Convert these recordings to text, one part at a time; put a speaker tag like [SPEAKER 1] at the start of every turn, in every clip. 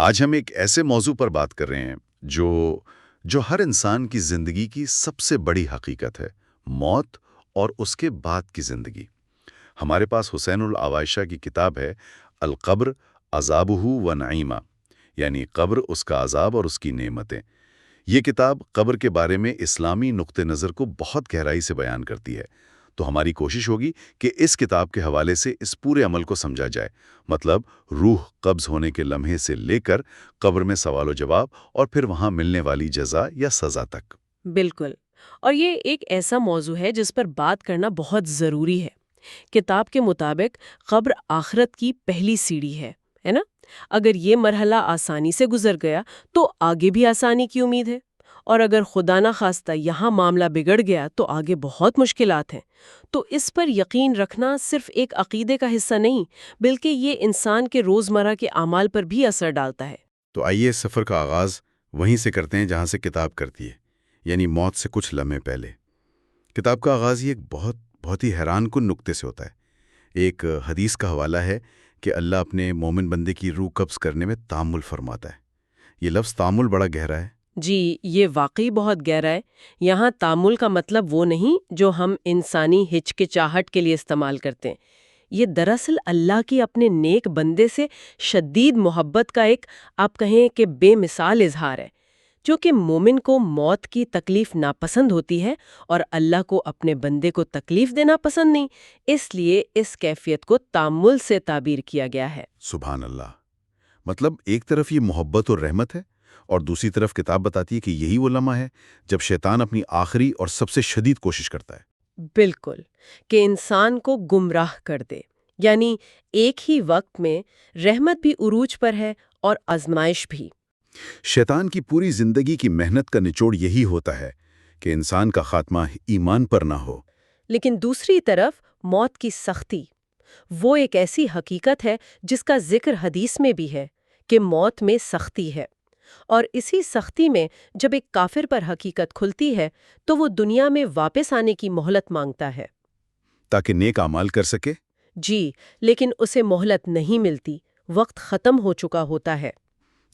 [SPEAKER 1] آج ہم ایک ایسے موضوع پر بات کر رہے ہیں جو ہر انسان کی زندگی کی سب سے بڑی حقیقت ہے: موت اور اس کے بعد کی زندگی۔ ہمارے پاس حسین العوائشہ کی کتاب ہے القبر عذابہ و نعیمہ، یعنی قبر، اس کا عذاب اور اس کی نعمتیں۔ یہ کتاب قبر کے بارے میں اسلامی نقطہ نظر کو بہت گہرائی سے بیان کرتی ہے، تو ہماری کوشش ہوگی کہ اس کتاب کے حوالے سے اس پورے عمل کو سمجھا جائے، مطلب روح قبض ہونے کے لمحے سے لے کر قبر میں سوال و جواب اور پھر وہاں ملنے والی جزا یا سزا تک۔
[SPEAKER 2] بالکل، اور یہ ایک ایسا موضوع ہے جس پر بات کرنا بہت ضروری ہے۔ کتاب کے مطابق قبر آخرت کی پہلی سیڑھی ہے نا؟ اگر یہ مرحلہ آسانی سے گزر گیا تو آگے بھی آسانی کی امید ہے، اور اگر خدا نہ خواستہ یہاں معاملہ بگڑ گیا تو آگے بہت مشکلات ہیں۔ تو اس پر یقین رکھنا صرف ایک عقیدے کا حصہ نہیں، بلکہ یہ انسان کے روزمرہ کے اعمال پر بھی اثر ڈالتا ہے۔
[SPEAKER 3] تو آئیے سفر کا آغاز وہیں سے کرتے ہیں جہاں سے کتاب کرتی ہے، یعنی موت سے کچھ لمحے پہلے۔ کتاب کا آغاز ہی ایک بہت ہی حیران کن نقطے سے ہوتا ہے۔ ایک حدیث کا حوالہ ہے کہ اللہ اپنے مومن بندے کی روح قبض کرنے میں تامل فرماتا ہے۔ یہ لفظ تامل بڑا گہرا ہے۔
[SPEAKER 2] جی، یہ واقعی بہت گہرا ہے۔ یہاں تامل کا مطلب وہ نہیں جو ہم انسانی ہچکچاہٹ کے لیے استعمال کرتے ہیں۔ یہ دراصل اللہ کی اپنے نیک بندے سے شدید محبت کا ایک، آپ کہیں کہ بے مثال اظہار ہے۔ چونکہ مومن کو موت کی تکلیف ناپسند ہوتی ہے اور اللہ کو اپنے بندے کو تکلیف دینا پسند نہیں، اس لیے اس کیفیت کو تامل سے تعبیر کیا گیا ہے۔
[SPEAKER 3] سبحان اللہ! مطلب ایک طرف یہ محبت اور رحمت ہے، اور دوسری طرف کتاب بتاتی ہے کہ یہی وہ لمحہ ہے جب شیطان اپنی آخری اور سب سے شدید کوشش کرتا ہے۔
[SPEAKER 2] بالکل، کہ انسان کو گمراہ کر دے۔ یعنی ایک ہی وقت میں رحمت بھی عروج پر ہے اور آزمائش بھی۔
[SPEAKER 3] شیطان کی پوری زندگی کی محنت کا نچوڑ یہی ہوتا ہے کہ انسان کا خاتمہ ایمان پر نہ ہو۔
[SPEAKER 2] لیکن دوسری طرف موت کی سختی، وہ ایک ایسی حقیقت ہے جس کا ذکر حدیث میں بھی ہے کہ موت میں سختی ہے، اور اسی سختی میں جب ایک کافر پر حقیقت کھلتی ہے تو وہ دنیا میں واپس آنے کی مہلت مانگتا ہے
[SPEAKER 3] تاکہ نیک اعمال کر سکے۔
[SPEAKER 2] جی، لیکن اسے مہلت نہیں ملتی، وقت ختم ہو چکا ہوتا ہے۔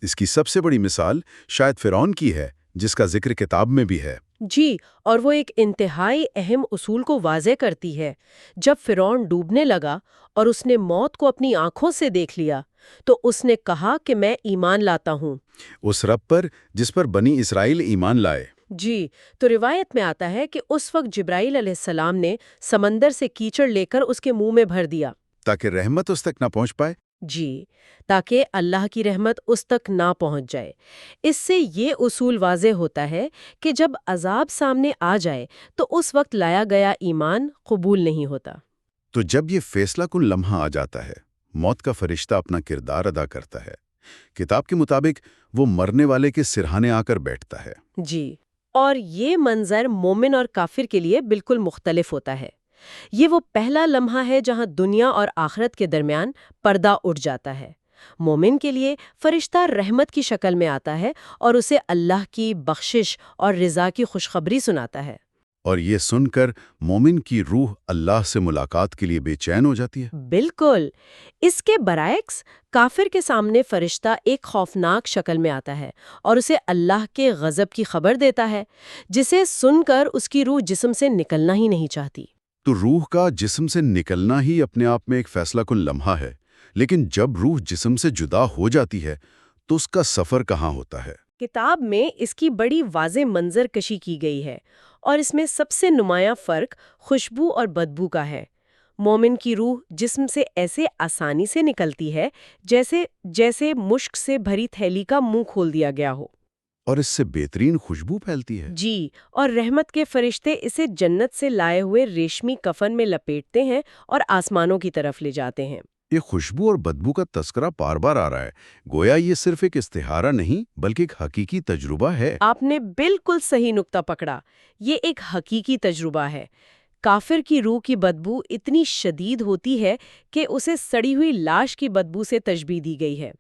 [SPEAKER 3] اس کی سب سے بڑی مثال شاید فرعون کی ہے، جس کا ذکر کتاب میں بھی ہے۔
[SPEAKER 2] جی، اور وہ ایک انتہائی اہم اصول کو واضح کرتی ہے۔ جب فرعون ڈوبنے لگا اور اس نے موت کو اپنی آنکھوں سے دیکھ لیا تو اس نے کہا کہ میں ایمان لاتا ہوں
[SPEAKER 3] اس رب پر جس پر بنی اسرائیل ایمان لائے۔
[SPEAKER 2] جی، تو روایت میں آتا ہے کہ اس وقت جبرائیل علیہ السلام نے سمندر سے کیچڑ لے کر اس کے منہ میں بھر دیا۔
[SPEAKER 3] تاکہ رحمت اس تک نہ پہنچ پائے۔
[SPEAKER 2] جی، تاکہ اللہ کی رحمت اس تک نہ پہنچ جائے۔ اس سے یہ اصول واضح ہوتا ہے کہ جب عذاب سامنے آ جائے تو اس وقت لایا گیا ایمان قبول نہیں ہوتا۔
[SPEAKER 3] تو جب یہ فیصلہ کن لمحہ آ جاتا ہے، موت کا فرشتہ اپنا کردار ادا کرتا ہے۔ کتاب کے مطابق وہ مرنے والے کے سرہانے آ کر بیٹھتا ہے۔
[SPEAKER 2] جی، اور یہ منظر مومن اور کافر کے لیے بالکل مختلف ہوتا ہے۔ یہ وہ پہلا لمحہ ہے جہاں دنیا اور آخرت کے درمیان پردہ اٹھ جاتا ہے۔ مومن کے لیے فرشتہ رحمت کی شکل میں آتا ہے اور اسے اللہ کی بخشش اور رضا کی خوشخبری سناتا ہے۔
[SPEAKER 3] اور یہ سن کر مومن کی روح اللہ سے ملاقات کے لیے بے چین ہو جاتی ہے۔
[SPEAKER 2] بالکل، اس کے برعکس کافر کے سامنے فرشتہ ایک خوفناک شکل میں آتا ہے اور اسے اللہ کے غضب کی خبر دیتا ہے، جسے سن کر اس کی روح جسم سے نکلنا ہی نہیں چاہتی۔
[SPEAKER 3] تو روح کا جسم سے نکلنا ہی اپنے آپ میں ایک فیصلہ کن لمحہ ہے، لیکن جب روح جسم سے جدا ہو جاتی ہے تو اس کا سفر کہاں ہوتا ہے؟
[SPEAKER 2] کتاب میں اس کی بڑی واضح منظر کشی کی گئی ہے، اور اس میں سب سے نمایاں فرق خوشبو اور بدبو کا ہے۔ مومن کی روح جسم سے ایسے آسانی سے نکلتی ہے جیسے مشک سے بھری تھیلی کا منہ کھول دیا گیا ہو۔
[SPEAKER 3] اور اس سے بہترین خوشبو پھیلتی ہے۔
[SPEAKER 2] جی، اور رحمت کے فرشتے اسے جنت سے لائے ہوئے ریشمی کفن میں لپیٹتے ہیں اور آسمانوں کی طرف لے جاتے ہیں۔
[SPEAKER 3] یہ خوشبو اور بدبو کا تذکرہ بار بار آ رہا ہے، گویا یہ صرف ایک استعارہ نہیں بلکہ ایک حقیقی تجربہ ہے۔
[SPEAKER 2] آپ نے بالکل صحیح نقطہ پکڑا، یہ ایک حقیقی تجربہ ہے۔ کافر کی روح کی بدبو اتنی شدید ہوتی ہے کہ اسے سڑی ہوئی لاش کی بدبو سے تشبیہ دی گئی ہے،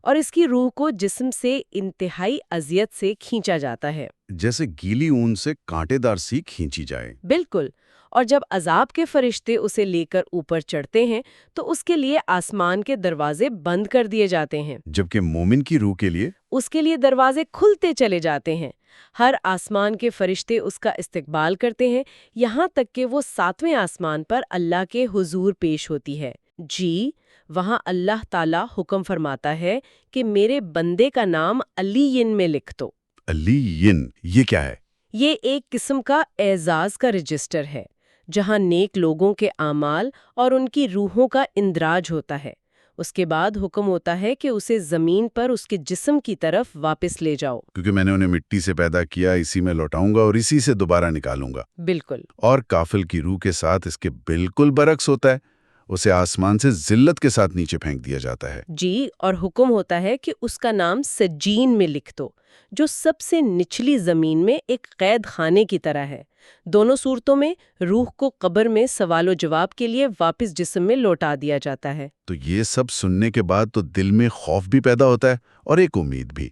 [SPEAKER 2] اور اس کی روح کو جسم سے انتہائی اذیت سے کھینچا جاتا ہے۔
[SPEAKER 3] جیسے گیلی اون سے کانٹے دار سی کھینچی جائے۔
[SPEAKER 2] بالکل، اور جب عذاب کے فرشتے اسے لے کر اوپر چڑھتے ہیں تو اس کے لیے آسمان کے دروازے بند کر دیے جاتے ہیں،
[SPEAKER 3] جبکہ مومن کی روح کے لیے
[SPEAKER 2] اس کے لیے دروازے کھلتے چلے جاتے ہیں۔ ہر آسمان کے فرشتے اس کا استقبال کرتے ہیں، یہاں تک کہ وہ 7ویں آسمان پر اللہ کے حضور پیش ہوتی ہے۔ جی، وہاں اللہ تعالیٰ حکم فرماتا ہے کہ میرے بندے کا نام علیین میں لکھ دو۔
[SPEAKER 3] علیین، یہ کیا ہے؟
[SPEAKER 2] یہ ایک قسم کا اعزاز کا رجسٹر ہے، جہاں نیک لوگوں کے اعمال اور ان کی روحوں کا اندراج ہوتا ہے۔ اس کے بعد حکم ہوتا ہے کہ اسے زمین پر اس کے جسم کی طرف واپس لے جاؤ۔
[SPEAKER 3] کیونکہ میں نے انہیں مٹی سے پیدا کیا، اسی میں لوٹاؤں گا اور اسی سے دوبارہ نکالوں گا۔
[SPEAKER 2] بالکل،
[SPEAKER 3] اور کافر کی روح کے ساتھ اس کے بالکل برعکس ہوتا ہے، اسے آسمان سے ذلت کے ساتھ نیچے پھینک دیا جاتا ہے۔
[SPEAKER 2] جی، اور حکم ہوتا ہے کہ اس کا نام سجین میں لکھ دو، جو سب سے نچلی زمین میں ایک قید خانے کی طرح ہے۔ دونوں صورتوں میں روح کو قبر میں سوال و جواب کے لیے واپس جسم میں لوٹا دیا جاتا ہے۔
[SPEAKER 3] تو یہ سب سننے کے بعد تو دل میں خوف بھی پیدا ہوتا ہے اور ایک امید بھی۔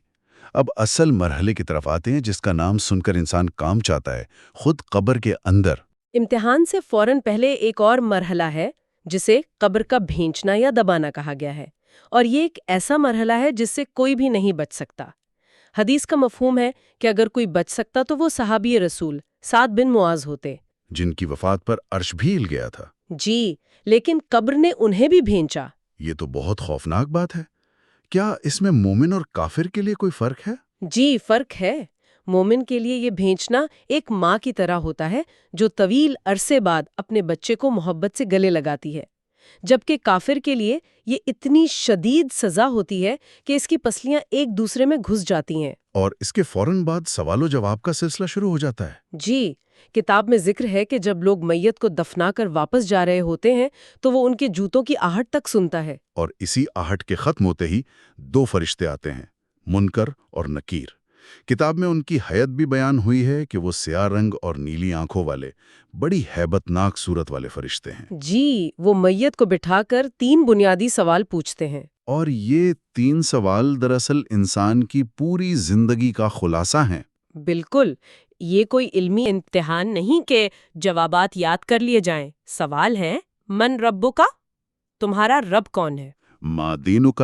[SPEAKER 3] اب اصل مرحلے کی طرف آتے ہیں جس کا نام سن کر انسان کام چاہتا ہے، خود قبر کے اندر۔
[SPEAKER 2] امتحان سے فوراً پہلے ایک اور مرحلہ ہے جسے قبر کا بھینچنا یا دبانا کہا گیا ہے، اور یہ ایک ایسا مرحلہ ہے جس سے کوئی بھی نہیں بچ سکتا۔ حدیث کا مفہوم ہے کہ اگر کوئی بچ سکتا تو وہ صحابی رسول سعد بن معاذ ہوتے،
[SPEAKER 3] جن کی وفات پر عرش بھی ہل گیا تھا۔
[SPEAKER 2] جی، لیکن قبر نے انہیں بھی بھینچا۔
[SPEAKER 3] یہ تو بہت خوفناک بات ہے۔ کیا اس میں مومن اور کافر کے لیے کوئی فرق ہے؟
[SPEAKER 2] جی، فرق ہے۔ مومن کے لیے یہ بھینچنا ایک ماں کی طرح ہوتا ہے جو طویل عرصے بعد اپنے بچے کو محبت سے گلے لگاتی ہے، جبکہ کافر کے لیے یہ اتنی شدید سزا ہوتی ہے کہ اس کی پسلیاں ایک دوسرے میں گھس جاتی ہیں۔
[SPEAKER 3] اور اس کے فوراً بعد سوال و جواب کا سلسلہ شروع ہو جاتا ہے۔
[SPEAKER 2] جی، کتاب میں ذکر ہے کہ جب لوگ میت کو دفنا کر واپس جا رہے ہوتے ہیں تو وہ ان کے جوتوں کی آہٹ تک سنتا ہے۔
[SPEAKER 3] اور اسی آہٹ کے ختم ہوتے ہی 2 فرشتے آتے ہیں، منکر اور نکیر۔ کتاب میں ان کی حیت بھی بیان ہوئی ہے کہ وہ سیاہ رنگ اور نیلی آنکھوں والے بڑی ہیبت ناک صورت والے فرشتے ہیں۔
[SPEAKER 2] جی، وہ میت کو بٹھا کر 3 بنیادی سوال پوچھتے ہیں۔
[SPEAKER 3] اور یہ 3 سوال دراصل انسان کی پوری زندگی کا خلاصہ ہیں۔
[SPEAKER 2] بالکل، یہ کوئی علمی امتحان نہیں کہ جوابات یاد کر لیے جائیں۔ سوال ہے، من ربک؟ تمہارا رب کون ہے؟
[SPEAKER 3] ما دینک؟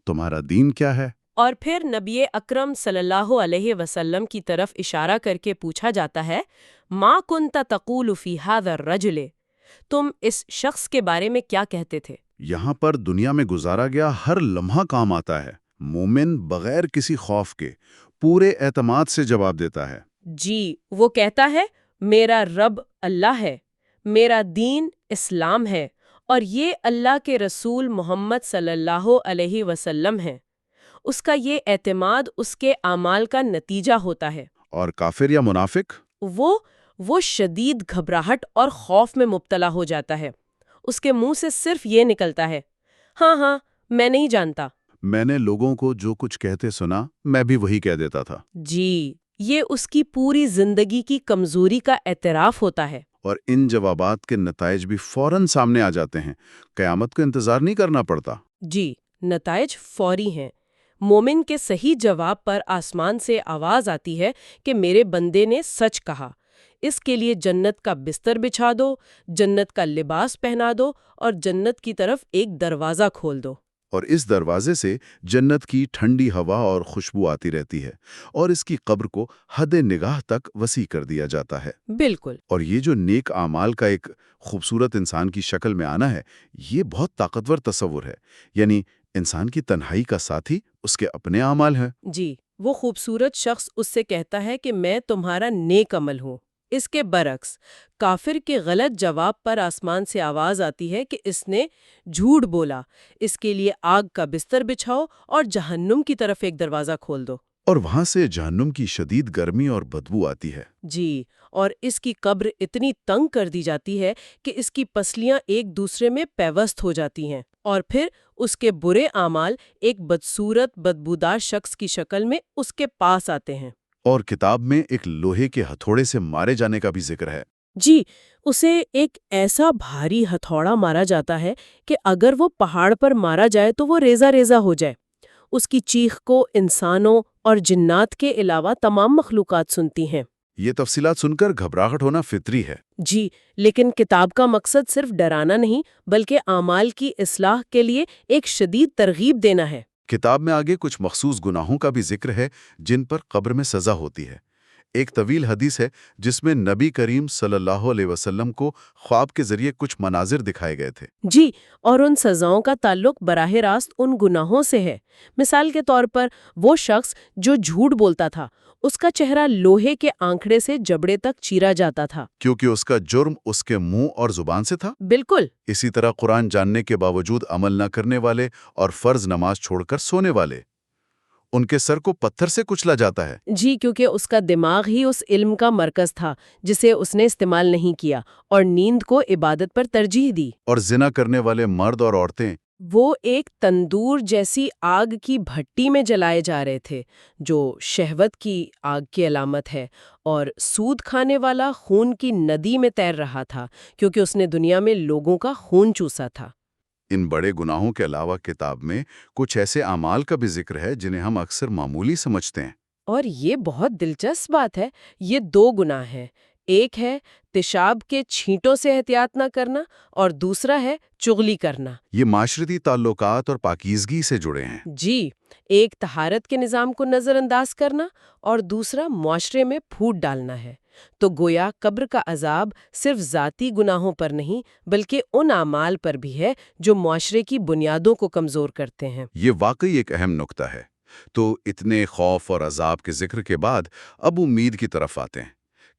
[SPEAKER 3] تمہارا دین کیا ہے؟
[SPEAKER 2] اور پھر نبی اکرم صلی اللہ علیہ وسلم کی طرف اشارہ کر کے پوچھا جاتا ہے، ما کنت تقول فی ھذا الرجل؟ تم اس شخص کے بارے میں کیا کہتے تھے؟
[SPEAKER 3] یہاں پر دنیا میں گزارا گیا ہر لمحہ کام آتا ہے۔ مومن بغیر کسی خوف کے پورے اعتماد سے جواب دیتا ہے۔
[SPEAKER 2] جی، وہ کہتا ہے، میرا رب اللہ ہے، میرا دین اسلام ہے، اور یہ اللہ کے رسول محمد صلی اللہ علیہ وسلم ہیں۔ اس کا یہ اعتماد اس کے اعمال کا نتیجہ ہوتا ہے۔
[SPEAKER 3] اور کافر یا منافق؟
[SPEAKER 2] وہ شدید گھبراہٹ اور خوف میں مبتلا ہو جاتا ہے۔ اس کے منہ سے صرف یہ نکلتا ہے، ہاں ہاں، میں نہیں جانتا۔
[SPEAKER 3] میں نے لوگوں کو جو کچھ کہتے سنا، میں بھی وہی کہہ دیتا تھا۔
[SPEAKER 2] جی، یہ اس کی پوری زندگی کی کمزوری کا اعتراف ہوتا ہے۔
[SPEAKER 3] اور ان جوابات کے نتائج بھی فوراً سامنے آ جاتے ہیں، قیامت کو انتظار نہیں کرنا پڑتا۔
[SPEAKER 2] جی، نتائج فوری ہیں۔ مومن کے صحیح جواب پر آسمان سے آواز آتی ہے کہ میرے بندے نے سچ کہا، اس کے لیے جنت کا بستر بچھا دو، جنت کا لباس پہنا دو، اور جنت کی طرف ایک دروازہ کھول دو۔
[SPEAKER 3] اور اس دروازے سے جنت کی ٹھنڈی ہوا اور خوشبو آتی رہتی ہے، اور اس کی قبر کو حد نگاہ تک وسیع کر دیا جاتا ہے۔
[SPEAKER 2] بالکل۔
[SPEAKER 3] اور یہ جو نیک اعمال کا ایک خوبصورت انسان کی شکل میں آنا ہے، یہ بہت طاقتور تصور ہے۔ یعنی انسان کی تنہائی کا ساتھی اس کے اپنے اعمال ہیں۔
[SPEAKER 2] جی، وہ خوبصورت شخص اس سے کہتا ہے کہ میں تمہارا نیک عمل ہوں۔ اس کے برعکس کافر کے غلط جواب پر آسمان سے آواز آتی ہے کہ اس نے جھوٹ بولا، اس کے لیے آگ کا بستر بچھاؤ اور جہنم کی طرف ایک دروازہ کھول دو۔
[SPEAKER 3] اور وہاں سے جہنم کی شدید گرمی اور بدبو آتی ہے۔
[SPEAKER 2] جی، اور اس کی قبر اتنی تنگ کر دی جاتی ہے کہ اس کی پسلیاں ایک دوسرے میں پیوست ہو جاتی ہیں، اور پھر اس کے برے اعمال ایک بدصورت بدبودار شخص کی شکل میں اس کے پاس آتے ہیں۔
[SPEAKER 3] اور کتاب میں ایک لوہے کے ہتھوڑے سے مارے جانے کا بھی ذکر ہے۔
[SPEAKER 2] جی، اسے ایک ایسا بھاری ہتھوڑا مارا جاتا ہے کہ اگر وہ پہاڑ پر مارا جائے تو وہ ریزہ ریزہ ہو جائے۔ اس کی چیخ کو انسانوں اور جنات کے علاوہ تمام مخلوقات سنتی ہیں۔
[SPEAKER 3] یہ تفصیلات سن کر گھبراہٹ ہونا فطری ہے۔
[SPEAKER 2] جی، لیکن کتاب کا مقصد صرف ڈرانا نہیں بلکہ اعمال کی اصلاح کے لیے ایک شدید ترغیب دینا ہے۔
[SPEAKER 3] کتاب میں آگے کچھ مخصوص گناہوں کا بھی ذکر ہے جن پر قبر میں سزا ہوتی ہے۔ ایک طویل حدیث ہے جس میں نبی کریم صلی اللہ علیہ وسلم کو خواب کے ذریعے کچھ مناظر دکھائے گئے تھے۔
[SPEAKER 2] جی، اور ان سزاؤں کا تعلق براہ راست ان گناہوں سے ہے۔ مثال کے طور پر وہ شخص جو جھوٹ بولتا تھا، اس کا چہرہ لوہے کے آنکھڑے سے جبڑے تک چیرا جاتا تھا۔
[SPEAKER 3] کیونکہ اس کا جرم اس کے منہ اور زبان سے تھا۔
[SPEAKER 2] بالکل۔
[SPEAKER 3] اسی طرح قرآن جاننے کے باوجود عمل نہ کرنے والے اور فرض نماز چھوڑ کر سونے والے، ان کے سر کو پتھر سے کچلا جاتا ہے۔
[SPEAKER 2] جی، کیونکہ اس کا دماغ ہی اس علم کا مرکز تھا جسے اس نے استعمال نہیں کیا اور نیند کو عبادت پر ترجیح دی۔
[SPEAKER 3] اور زنا کرنے والے مرد اور عورتیں
[SPEAKER 2] وہ ایک تندور جیسی آگ کی بھٹی میں جلائے جا رہے تھے جو شہوت کی آگ کی علامت ہے، اور سود کھانے والا خون کی ندی میں تیر رہا تھا کیونکہ اس نے دنیا میں لوگوں کا خون چوسا تھا۔
[SPEAKER 3] ان بڑے گناہوں کے علاوہ کتاب میں کچھ ایسے اعمال کا بھی ذکر ہے جنہیں ہم اکثر معمولی سمجھتے ہیں۔
[SPEAKER 2] اور یہ بہت دلچسپ بات ہے، یہ دو گناہ ہیں، ایک ہے پیشاب کے چھینٹوں سے احتیاط نہ کرنا اور دوسرا ہے چغلی کرنا۔
[SPEAKER 3] یہ معاشرتی تعلقات اور پاکیزگی سے جڑے ہیں۔
[SPEAKER 2] جی، ایک طہارت کے نظام کو نظر انداز کرنا اور دوسرا معاشرے میں پھوٹ ڈالنا ہے۔ تو گویا قبر کا عذاب صرف ذاتی گناہوں پر نہیں بلکہ ان اعمال پر بھی ہے جو معاشرے کی بنیادوں کو کمزور کرتے ہیں۔
[SPEAKER 3] یہ واقعی ایک اہم نکتہ ہے۔ تو اتنے خوف اور عذاب کے ذکر کے بعد اب امید کی طرف آتے ہیں۔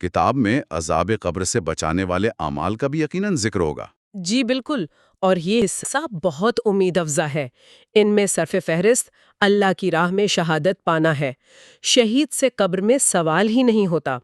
[SPEAKER 3] کتاب میں عذاب قبر سے بچانے والے اعمال کا بھی یقیناً ذکر ہوگا۔
[SPEAKER 2] جی بالکل، اور یہ حصہ بہت امید افزا ہے۔ ان میں سرف فہرست اللہ کی راہ میں شہادت پانا ہے۔ شہید سے قبر میں سوال ہی نہیں ہوتا۔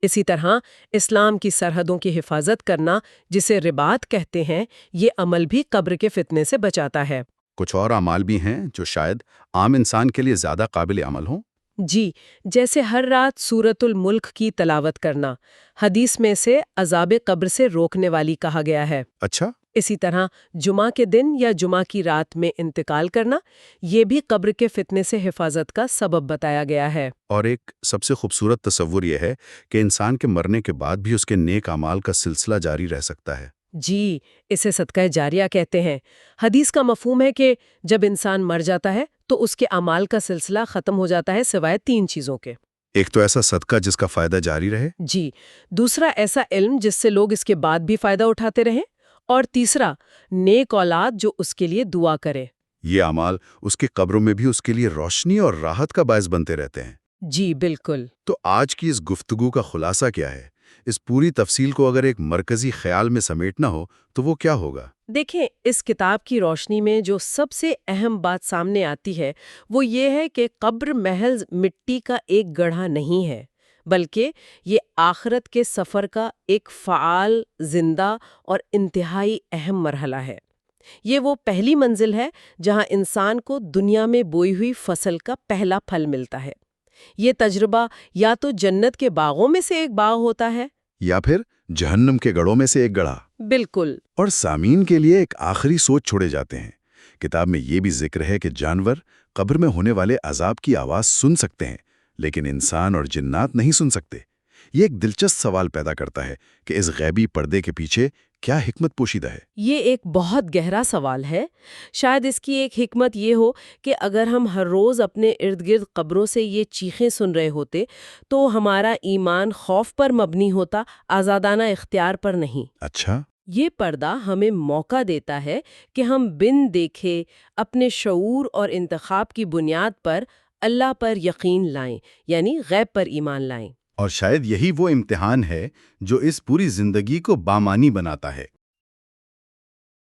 [SPEAKER 2] اسی طرح اسلام کی سرحدوں کی حفاظت کرنا، جسے رباط کہتے ہیں، یہ عمل بھی قبر کے فتنے سے بچاتا ہے۔
[SPEAKER 3] کچھ اور اعمال بھی ہیں جو شاید عام انسان کے لیے زیادہ قابل عمل ہوں۔
[SPEAKER 2] جی، جیسے ہر رات سورۃ الملک کی تلاوت کرنا، حدیث میں سے عذاب قبر سے روکنے والی کہا گیا ہے۔
[SPEAKER 3] اچھا،
[SPEAKER 2] اسی طرح جمعہ کے دن یا جمعہ کی رات میں انتقال کرنا، یہ بھی قبر کے فتنے سے حفاظت کا سبب بتایا گیا ہے۔
[SPEAKER 3] اور ایک سب سے خوبصورت تصور یہ ہے کہ انسان کے مرنے کے بعد بھی اس کے نیک اعمال کا سلسلہ جاری رہ سکتا ہے۔
[SPEAKER 2] جی، اسے صدقہ جاریہ کہتے ہیں۔ حدیث کا مفہوم ہے کہ جب انسان مر جاتا ہے تو اس کے اعمال کا سلسلہ ختم ہو جاتا ہے سوائے 3 چیزوں کے۔
[SPEAKER 3] ایک تو ایسا صدقہ جس کا فائدہ جاری رہے،
[SPEAKER 2] جی، دوسرا ایسا علم جس سے لوگ اس کے بعد بھی فائدہ اٹھاتے رہیں، اور تیسرا نیک اولاد جو اس کے لیے دعا کرے۔
[SPEAKER 3] یہ اعمال اس کی قبروں میں بھی اس کے لیے روشنی اور راحت کا باعث بنتے رہتے ہیں۔
[SPEAKER 2] جی بالکل۔
[SPEAKER 3] تو آج کی اس گفتگو کا خلاصہ کیا ہے؟ اس پوری تفصیل کو اگر ایک مرکزی خیال میں سمیٹنا ہو تو وہ کیا ہوگا؟
[SPEAKER 2] دیکھیں، اس کتاب کی روشنی میں جو سب سے اہم بات سامنے آتی ہے وہ یہ ہے کہ قبر محض مٹی کا ایک گڑھا نہیں ہے، بلکہ یہ آخرت کے سفر کا ایک فعال، زندہ اور انتہائی اہم مرحلہ ہے۔ یہ وہ پہلی منزل ہے جہاں انسان کو دنیا میں بوئی ہوئی فصل کا پہلا پھل ملتا ہے۔ یہ تجربہ یا تو جنت کے باغوں میں سے ایک باغ ہوتا ہے
[SPEAKER 3] یا پھر جہنم کے گڑھوں میں سے ایک گڑھا۔
[SPEAKER 2] بالکل۔
[SPEAKER 3] اور سامعین کے لیے ایک آخری سوچ چھوڑے جاتے ہیں۔ کتاب میں یہ بھی ذکر ہے کہ جانور قبر میں ہونے والے عذاب کی آواز سن سکتے ہیں، لیکن انسان اور جنات نہیں سن سکتے۔ یہ ایک دلچسپ سوال پیدا کرتا ہے کہ اس غیبی پردے کے پیچھے کیا حکمت پوشیدہ ہے؟
[SPEAKER 2] یہ ایک بہت گہرا سوال ہے۔ شاید اس کی ایک حکمت یہ ہو کہ اگر ہم ہر روز اپنے ارد گرد قبروں سے یہ چیخیں سن رہے ہوتے تو ہمارا ایمان خوف پر مبنی ہوتا، آزادانہ اختیار پر نہیں۔
[SPEAKER 3] اچھا،
[SPEAKER 2] یہ پردہ ہمیں موقع دیتا ہے کہ ہم بن دیکھے اپنے شعور اور انتخاب کی بنیاد پر اللہ پر یقین لائیں، یعنی غیب پر ایمان لائیں۔
[SPEAKER 3] اور شاید یہی وہ امتحان ہے جو اس پوری زندگی کو بامانی بناتا ہے۔